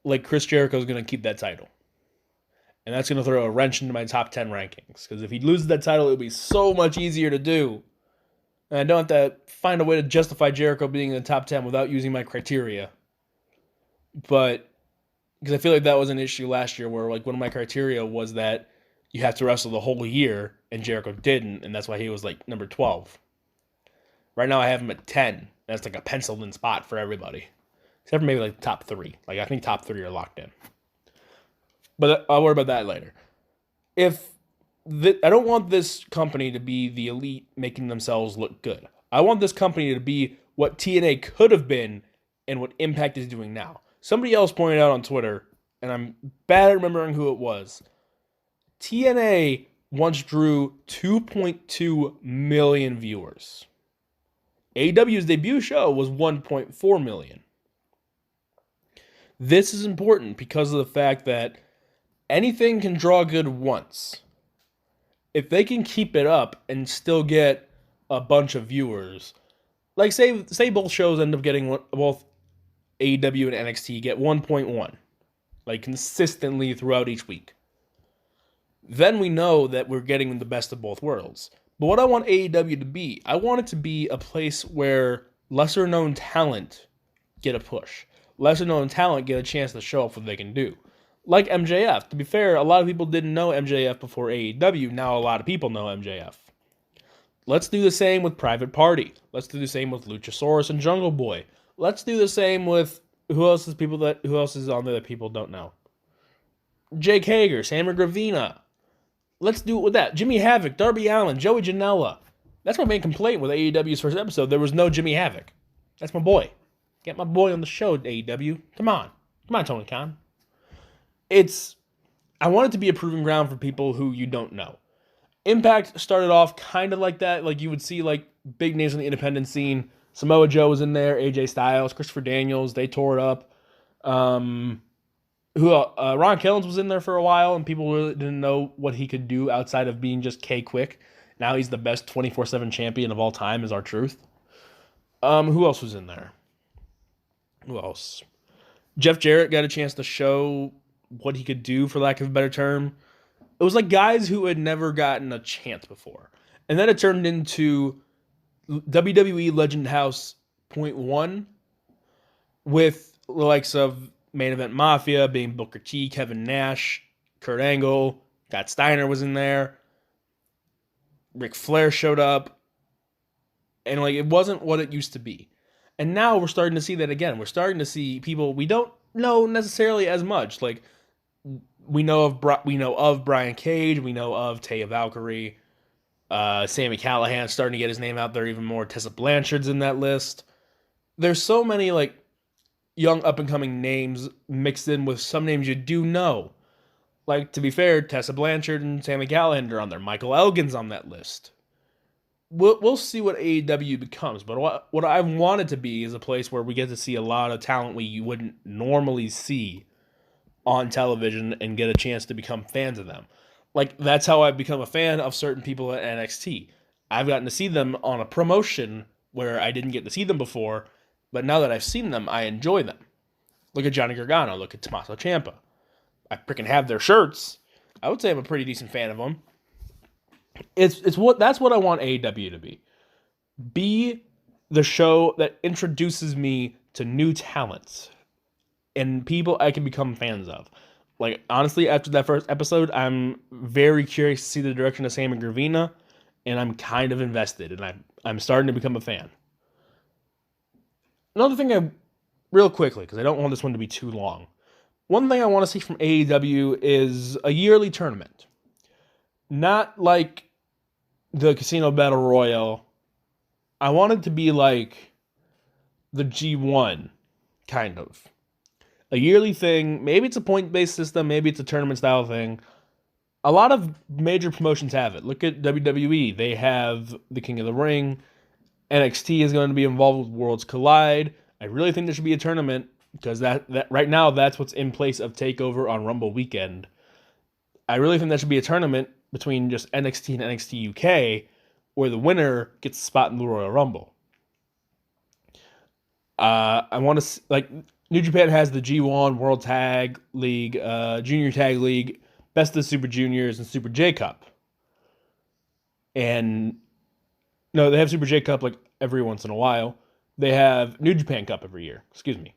like Chris Jericho is going to keep that title. And that's going to throw a wrench into my top 10 rankings. Because if he loses that title, it'll be so much easier to do. And I don't have to find a way to justify Jericho being in the top 10 without using my criteria. But, because I feel like that was an issue last year where one of my criteria was that you have to wrestle the whole year, and Jericho didn't, and that's why he was number 12. Right now I have him at 10. That's a penciled in spot for everybody. Except for maybe top 3. I think top 3 are locked in. But I'll worry about that later. I don't want this company to be the elite making themselves look good. I want this company to be what TNA could have been and what Impact is doing now. Somebody else pointed out on Twitter, and I'm bad at remembering who it was. TNA once drew 2.2 million viewers. AEW's debut show was 1.4 million. This is important because of the fact that anything can draw good once. If they can keep it up and still get a bunch of viewers, say both shows end up getting both AEW and NXT get 1.1, consistently throughout each week. Then we know that we're getting the best of both worlds. But what I want AEW to be, I want it to be a place where lesser known talent get a push. Lesser known talent get a chance to show off what they can do. Like MJF. To be fair, a lot of people didn't know MJF before AEW. Now a lot of people know MJF. Let's do the same with Private Party. Let's do the same with Luchasaurus and Jungle Boy. Let's do the same with who else is on there that people don't know? Jake Hager, Sammy Gravina. Let's do it with that. Jimmy Havoc, Darby Allin, Joey Janela. That's my main complaint with AEW's first episode. There was no Jimmy Havoc. That's my boy. Get my boy on the show, AEW. Come on, Tony Khan. I want it to be a proving ground for people who you don't know. Impact started off kind of like that. You would see big names on the independent scene. Samoa Joe was in there, AJ Styles, Christopher Daniels. They tore it up. Ron Killens was in there for a while, and people really didn't know what he could do outside of being just K-Quick. Now he's the best 24/7 champion of all time, is our truth. Who else was in there? Who else? Jeff Jarrett got a chance to show what he could do, for lack of a better term. It was guys who had never gotten a chance before. And then it turned into WWE Legend House .1 with the likes of Main Event Mafia being Booker T, Kevin Nash, Kurt Angle, Scott Steiner was in there. Ric Flair showed up. And it wasn't what it used to be. And now we're starting to see that again. We're starting to see people we don't know necessarily as much. We know of Brian Cage, we know of Taya Valkyrie, Sami Callihan starting to get his name out there even more. Tessa Blanchard's in that list. there's so many like young up and coming names mixed in with some names you do know. Like, to be fair, Tessa Blanchard and Sammy Callahan are on there. Michael Elgin's on that list. We'll see what AEW becomes, but what I want it to be is a place where we get to see a lot of talent you wouldn't normally see on television and get a chance to become fans of them. Like, that's how I've become a fan of certain people at NXT. I've gotten to see them on a promotion where I didn't get to see them before, but now that I've seen them, I enjoy them. Look at Johnny Gargano, look at Tommaso Ciampa. I freaking have their shirts. I would say I'm a pretty decent fan of them. That's what I want AEW to be. Be the show that introduces me to new talents and people I can become fans of. Like, honestly, after that first episode, I'm very curious to see the direction of Sam and Gravina, and I'm kind of invested, and I'm starting to become a fan. Another thing real quickly, because I don't want this one to be too long. One thing I want to see from AEW is a yearly tournament. Not like the Casino Battle Royale. I want it to be like the G1, kind of. A yearly thing. Maybe it's a point-based system. Maybe it's a tournament-style thing. A lot of major promotions have it. Look at WWE. They have the King of the Ring. NXT is going to be involved with Worlds Collide. I really think there should be a tournament because that right now that's what's in place of TakeOver on Rumble weekend. I really think that should be a tournament between just NXT and NXT UK where the winner gets a spot in the Royal Rumble. I want to, like, New Japan has the G1, World Tag League, Junior Tag League, Best of the Super Juniors, and Super J Cup. And, no, they have Super J Cup, like, every once in a while. They have New Japan Cup every year. Excuse me.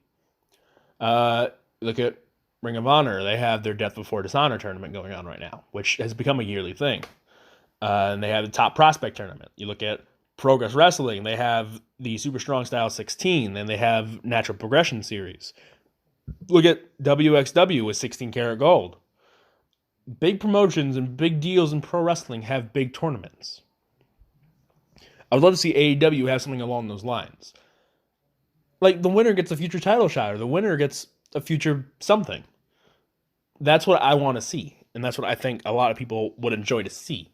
Look at Ring of Honor. They have their Death Before Dishonor tournament going on right now, which has become a yearly thing. And they have the Top Prospect tournament. You look at Progress Wrestling. They have the Super Strong Style 16, and they have Natural Progression Series. Look at WXW with 16 Karat Gold. Big promotions and big deals in pro wrestling have big tournaments. I would love to see AEW have something along those lines. Like, the winner gets a future title shot, or the winner gets a future something. That's what I want to see, and that's what I think a lot of people would enjoy to see.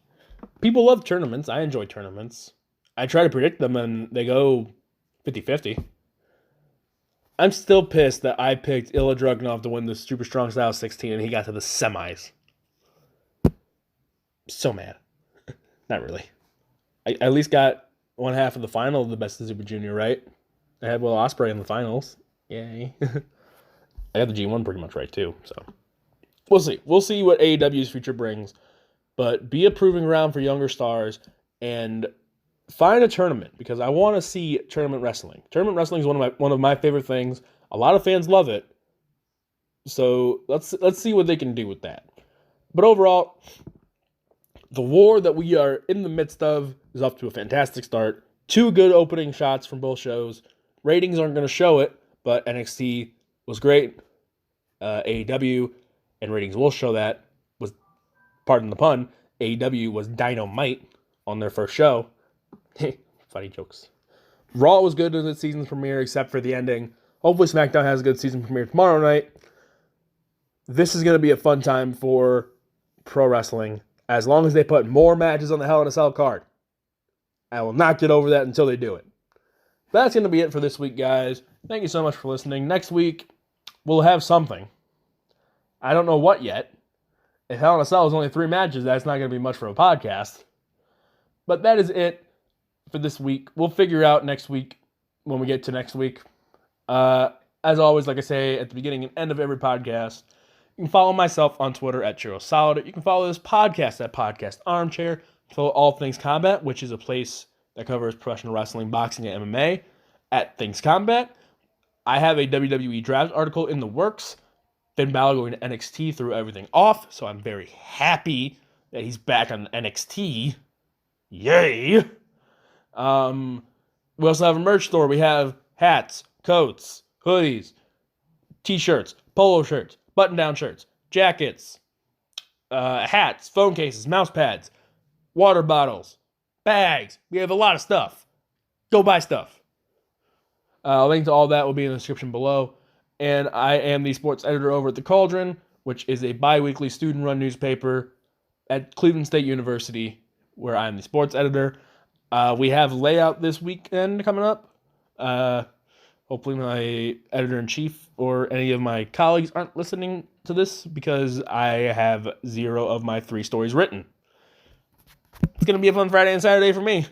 People love tournaments. I enjoy tournaments. I try to predict them, and they go 50-50. I'm still pissed that I picked Ilya Dragunov to win the Super Strong Style 16, and he got to the semis. So mad. Not really. I at least got one half of the final of the Best of Super Junior, right? I had Will Ospreay in the finals. Yay. I got the G1 pretty much right, too. So we'll see. We'll see what AEW's future brings. But be a proving ground for younger stars and find a tournament, because I want to see tournament wrestling. Tournament wrestling is one of my favorite things. A lot of fans love it. So let's see what they can do with that. But overall, the war that we are in the midst of is off to a fantastic start. 2 good opening shots from both shows. Ratings aren't going to show it, but NXT was great. AEW, and ratings will show that, was, pardon the pun, AEW was dynamite on their first show. Funny jokes. Raw was good in its season's premiere, except for the ending. Hopefully SmackDown has a good season premiere tomorrow night. This is going to be a fun time for pro wrestling, as long as they put more matches on the Hell in a Cell card. I will not get over that until they do it. That's going to be it for this week, guys. Thank you so much for listening. Next week, we'll have something. I don't know what yet. If Hell in a Cell is only 3 matches, that's not going to be much for a podcast. But that is it for this week. We'll figure out next week when we get to next week. As always, like I say at the beginning and end of every podcast, you can follow myself on Twitter at ChurroSolid. You can follow this podcast at Podcast Armchair. Follow All Things Combat, which is a place that covers professional wrestling, boxing, and MMA at Things Combat. I have a WWE draft article in the works. Finn Balor going to NXT threw everything off, so I'm very happy that he's back on NXT. Yay! We also have a merch store. We have hats, coats, hoodies, t-shirts, polo shirts, button-down shirts, jackets, hats, phone cases, mouse pads, water bottles, bags. We have a lot of stuff. Go buy stuff. A link to all that will be in the description below. And I am the sports editor over at The Cauldron, which is a bi-weekly student-run newspaper at Cleveland State University, where I'm the sports editor. We have layout this weekend coming up. Hopefully my editor-in-chief or any of my colleagues aren't listening to this because I have 0 of my 3 stories written. It's going to be a fun Friday and Saturday for me.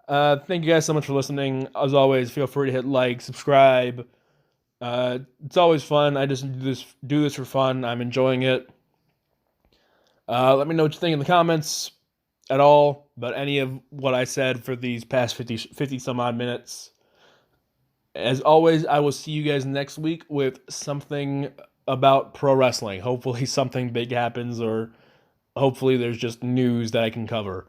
Thank you guys so much for listening. As always, feel free to hit like, subscribe. It's always fun. I just do this for fun. I'm enjoying it. Let me know what you think in the comments at all about any of what I said for these past 50 some odd minutes. As always, I will see you guys next week with something about pro wrestling. Hopefully something big happens, or hopefully there's just news that I can cover.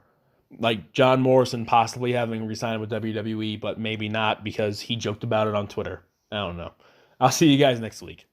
Like John Morrison possibly having resigned with WWE, but maybe not because he joked about it on Twitter. I don't know. I'll see you guys next week.